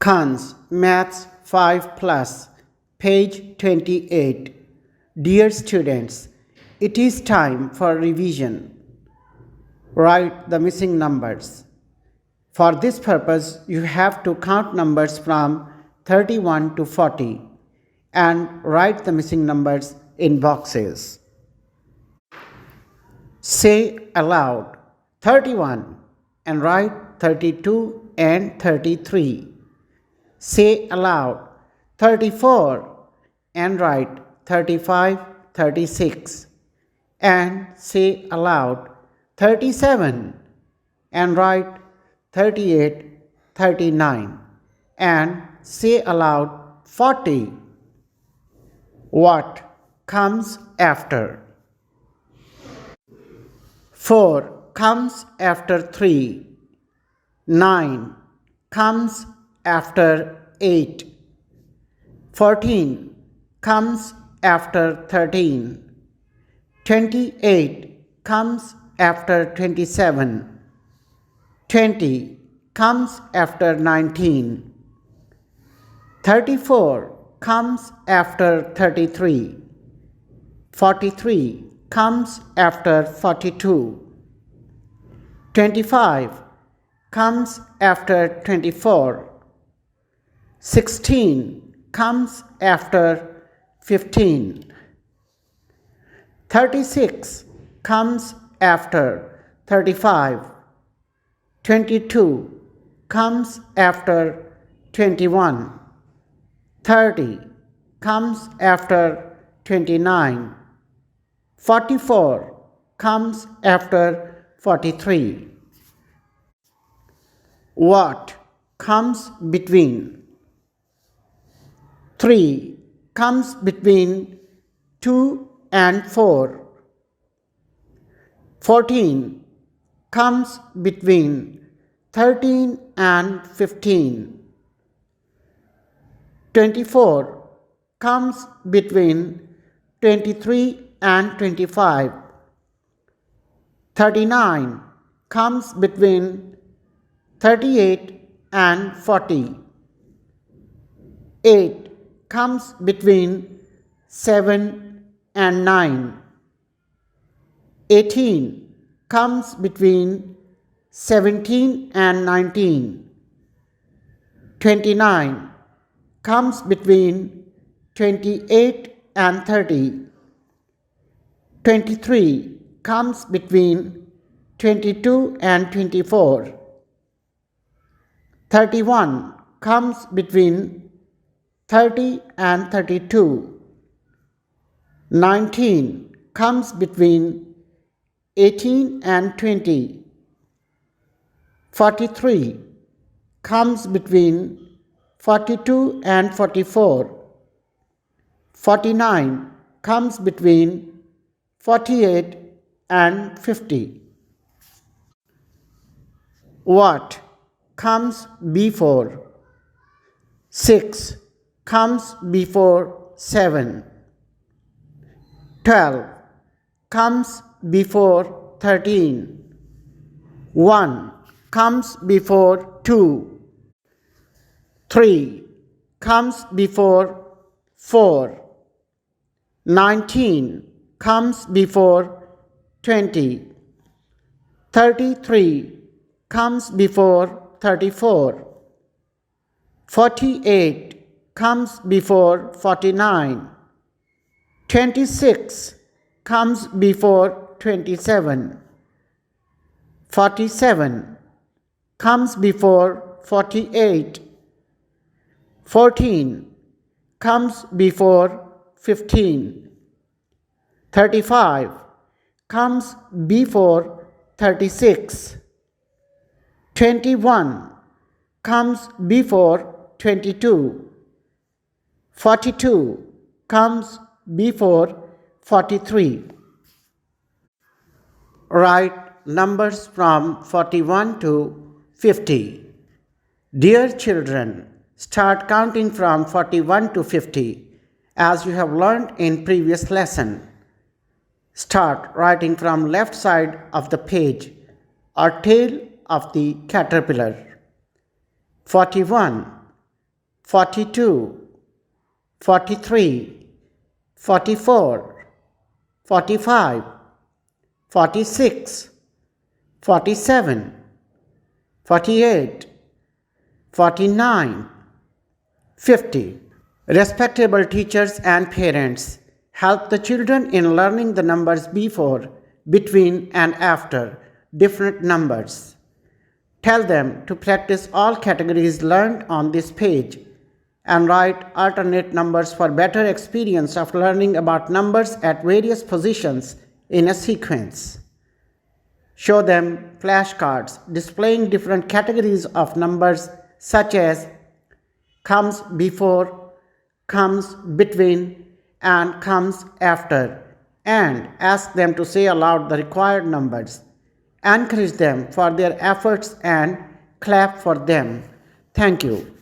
Khan's Maths 5 Plus, page 28. Dear students, it is time for revision. Write the missing numbers. For this purpose, you have to count numbers from 31 to 40 and write the missing numbers in boxes. Say aloud 31 and write 32 and 33. Say aloud 34 and write 35, 36. And say aloud 37 and write 38, 39. And say aloud 40. What comes after? 4 comes after 3. 9 comes after 8. 14 comes after 13. 28 comes after 27. 20 comes after 19. 34 comes after 33. 43 comes after 42. 25 comes after 24. 16 comes after 15. 36 comes after 35. 22 comes after 21. 30 comes after 29. 44 comes after 43. What comes between? 3 comes between 2 and 4. 14 comes between 13 and 15. 24 comes between 23 and 25. 39 comes between 38 and 40. 8 comes between 7 and 9. 18 comes between 17 and 19. 29 comes between 28 and 30. 23 comes between 22 and 24. 31 comes between 30 and 32. 19 comes between 18 and 20. 43 comes between 42 and 44. 49 comes between 48 and 50. What comes before? 6 comes before 7. 12 comes before 13. 1 comes before 2. 3 comes before 4. 19 comes before 20. 33 comes before 34. 48 comes before 49. 26 comes before 27. 47 comes before 48. 14 comes before 15. 35 comes before 36. 21 comes before 22. 42 comes before 43. Write numbers from 41 to 50. Dear children, start counting from 41 to 50 as you have learned in previous lesson. Start writing from left side of the page or tail of the caterpillar. 41 42, 43, 44, 45, 46, 47, 48, 49, 50. Respectable teachers and parents help the children in learning the numbers before, between, and after different numbers. Tell them to practice all categories learned on this page and write alternate numbers for better experience of learning about numbers at various positions in a sequence. Show them flashcards displaying different categories of numbers such as comes before, comes between, and comes after, and ask them to say aloud the required numbers. Encourage them for their efforts and clap for them. Thank you.